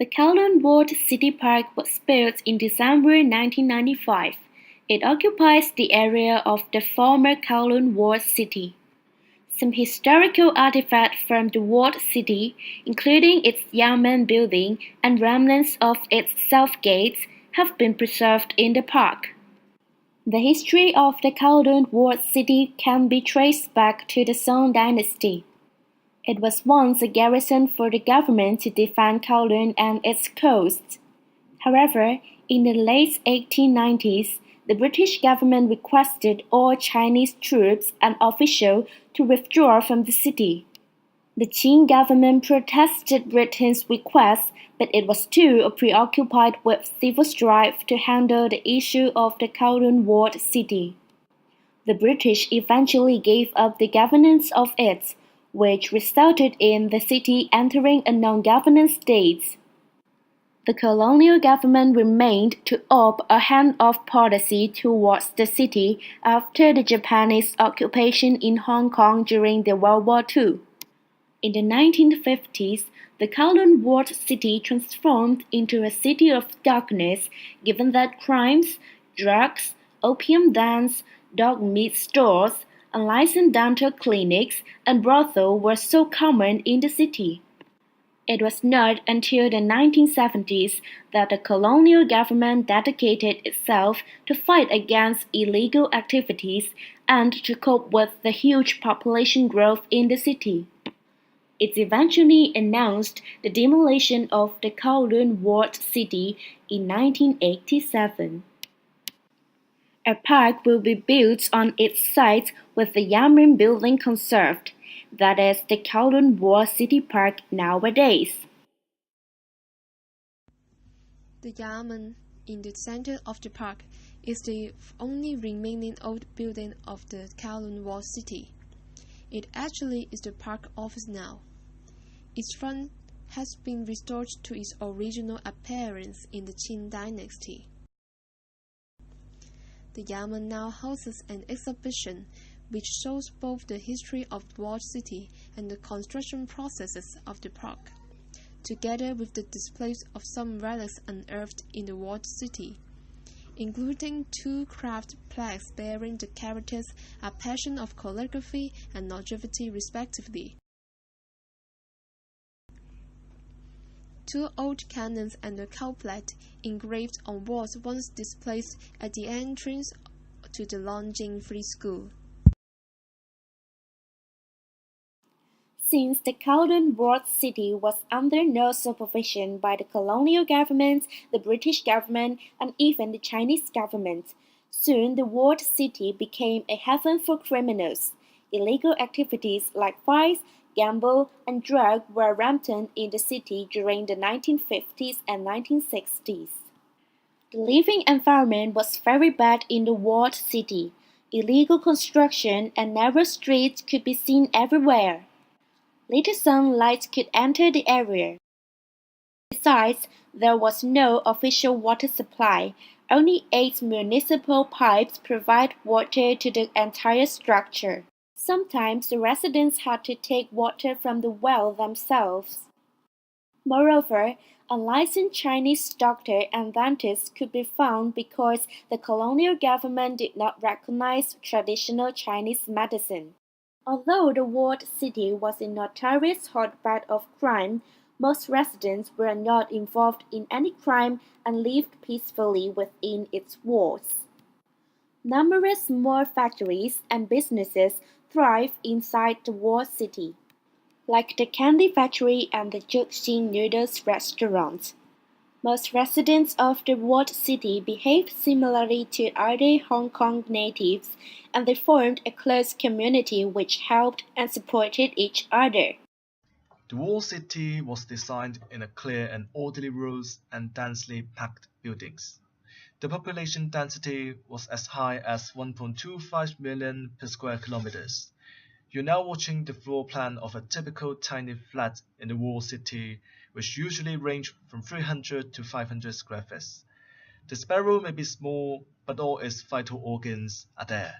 The Kowloon Walled City Park was built in December 1995. It occupies the area of the former Kowloon Walled City. Some historical artifacts from the walled city, including its Yamen building and remnants of its south gates, have been preserved in the park. The history of the Kowloon Walled City can be traced back to the Song dynasty. It was once a garrison for the government to defend Kowloon and its coasts. However, in the late 1890s, the British government requested all Chinese troops and officials to withdraw from the city. The Qing government protested Britain's request, but it was too preoccupied with civil strife to handle the issue of the Kowloon Walled City. The British eventually gave up the governance of it, which resulted in the city entering a non-governance state. The colonial government remained to opt a hand-off policy towards the city after the Japanese occupation in Hong Kong during the World War II. In the 1950s, the Kowloon Walled City transformed into a city of darkness given that crimes, drugs, opium dens, dog meat stores, unlicensed dental clinics, and brothels were so common in the city. It was not until the 1970s that the colonial government dedicated itself to fight against illegal activities and to cope with the huge population growth in the city. It eventually announced the demolition of the Kowloon Walled City in 1987. A park will be built on its site with the Yamen building conserved, that is the Kowloon Walled City Park nowadays. The Yamen in the center of the park is the only remaining old building of the Kowloon Walled City. It actually is the park office now. Its front has been restored to its original appearance in the Qing dynasty. The Yamen now houses an exhibition which shows both the history of the walled city and the construction processes of the park, together with the displays of some relics unearthed in the walled city, including two craft plaques bearing the characters A Passion of Calligraphy and Longevity respectively. Two old cannons and a couplet engraved on walls once displayed at the entrance to the Longjing Free School. Since the Kowloon Walled City was under no supervision by the colonial government, the British government, and even the Chinese government, soon the walled city became a haven for criminals. Illegal activities like vice, gamble, and drug were rampant in the city during the 1950s and 1960s. The living environment was very bad in the walled city. Illegal construction and narrow streets could be seen everywhere. Little sunlight could enter the area. Besides, there was no official water supply. Only 8 municipal pipes provide water to the entire structure. Sometimes the residents had to take water from the well themselves. Moreover, unlicensed Chinese doctors and dentists could be found because the colonial government did not recognize traditional Chinese medicine. Although the walled city was a notorious hotbed of crime, most residents were not involved in any crime and lived peacefully within its walls. Numerous small factories and businesses thrive inside the walled city, like the candy factory and the Juxin noodles restaurant. Most residents of the walled city behaved similarly to other Hong Kong natives, and they formed a close community which helped and supported each other. The walled city was designed in a clear and orderly rows and densely packed buildings. The population density was as high as 1.25 million per square kilometers. You're now watching the floor plan of a typical tiny flat in the walled city, which usually range from 300 to 500 square feet. The spare room may be small, but all its vital organs are there.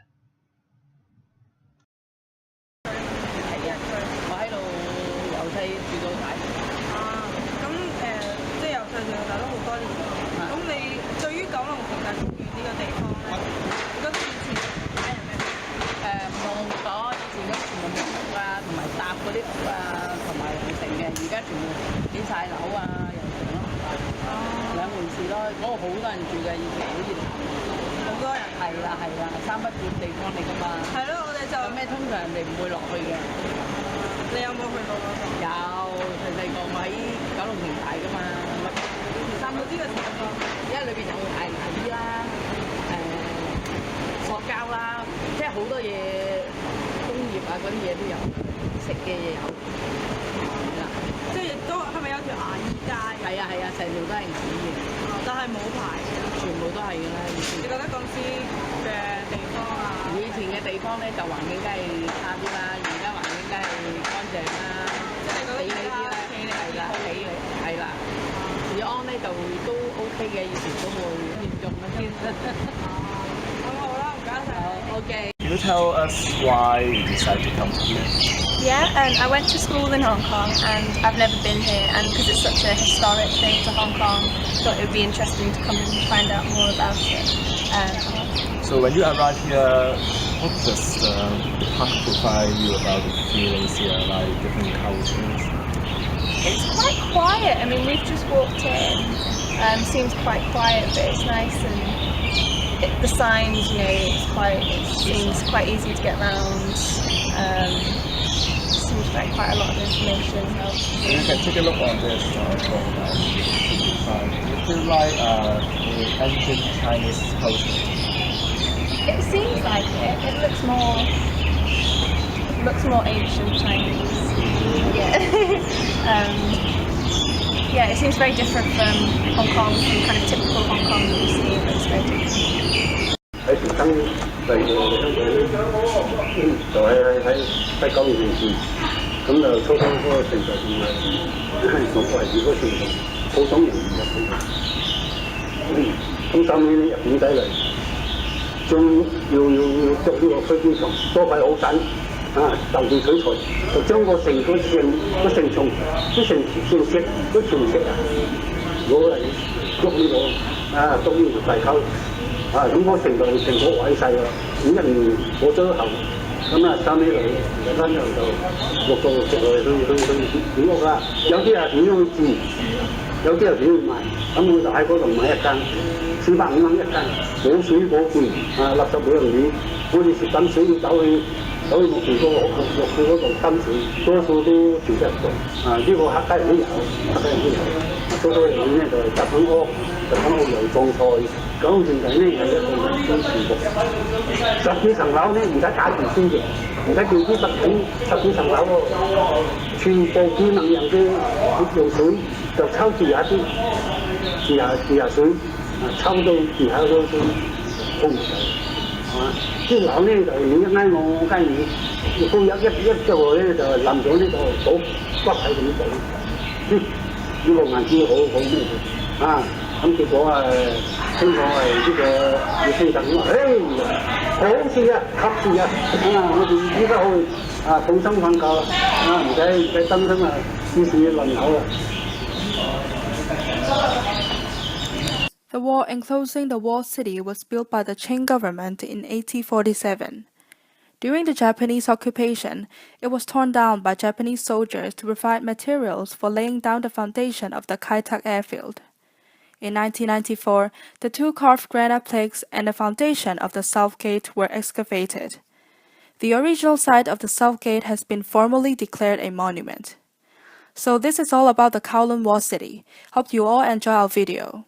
我喺度由細住到大。啊，咁即係嗰啲屋啊，同埋成嘅，而家全部起晒樓啊，又成咯，兩回事咯。嗰度好多人住嘅，以前好熱鬧，好多人。係啦係啦，三不管地方嚟噶嘛。係咯，我哋就咩通常人哋唔會落去嘅。你有冇去過嗰度？有細細個我喺九龍城大噶嘛，但冇知個情況，因為裏邊有牙醫啦，塑膠啦，即係好多嘢工業啊嗰啲嘢都有，食嘅嘢有。即係亦都係咪有條牙醫街？係啊係啊，成條都係紙嘅，但係冇牌嘅，全部都係㗎啦。以前你覺得公司嘅地方啊？以前嘅地方咧就環境梗係差啲啦，而家環境梗係乾淨啦，即係你覺得企理啲啦，企理係啦，企理係啦。治安咧就都 OK 嘅，以前都冇嚴重嗰啲。咁好啦，唔該晒。OK。Can you tell us why you decided to come here? Yeah, I went to school in Hong Kong and I've never been here, and because it's such a historic thing to Hong Kong, I thought it would be interesting to come and find out more about it. So when you arrive here, what does the park provide you about the feelings here, like different cultures? It's quite quiet. I mean, we've just walked in. Seems quite quiet, but it's nice, and the signs, you know, it seems quite easy to get around. Seems like quite a lot of information. So you can take a look on this It feels like the ancient Chinese culture. It seems like it. It looks more ancient Chinese. Yeah. Yeah, it seems very different from Hong Kong, from kind of typical Hong Kong that you see. It looks very different. 喺時生第二個香港，就喺9年前，咁就初初嗰個程序同維持嗰個程序，好多人入去。咁收尾咧日本仔嚟，將要捉呢個飛機場，多塊好緊啊，就地取材，就將個城牆啲城石嗰條石啊攞嚟捉呢個啊，捉呢條大溝。啊，咁嗰成個毀晒啦！咁一年過咗後，咁啊收尾嚟，而家就陸續去建屋啦。有啲啊點樣去住，有啲又點去賣。咁我就喺嗰度買一間，400、5蚊一間，冇水冇電，啊垃圾冇人理。我哋食緊水要走去木田嗰度擔水，多數都住得到。啊，呢個客家人都有，多數人咧就係集緊屋，就講澳油種菜。九龍城呢係一個民居住屋，10幾層樓咧而家價錢先嘅，而家叫啲10幾層樓喎，全部技能人嘅用水就抽地下水，抽到地下都通唔到，係嘛？啲樓咧就你一挨我挨你，風一過咧就冧咗呢個倒骨喺度倒，呢個硬件好咩嘅啊！咁結果聽講係呢個要升等喎，好事啊，及時啊，我哋依家去放心瞓覺啦，唔使擔心次次輪候啦。The wall enclosing the walled city was built by the Qing government in 1847. During the Japanese occupation, it was torn down by Japanese soldiers to provide materials for laying down the foundation of the Kai-Tak airfield. In 1994, the 2 carved granite plaques and the foundation of the South Gate were excavated. The original site of the South Gate has been formally declared a monument. So this is all about the Kowloon Wall City. Hope you all enjoy our video.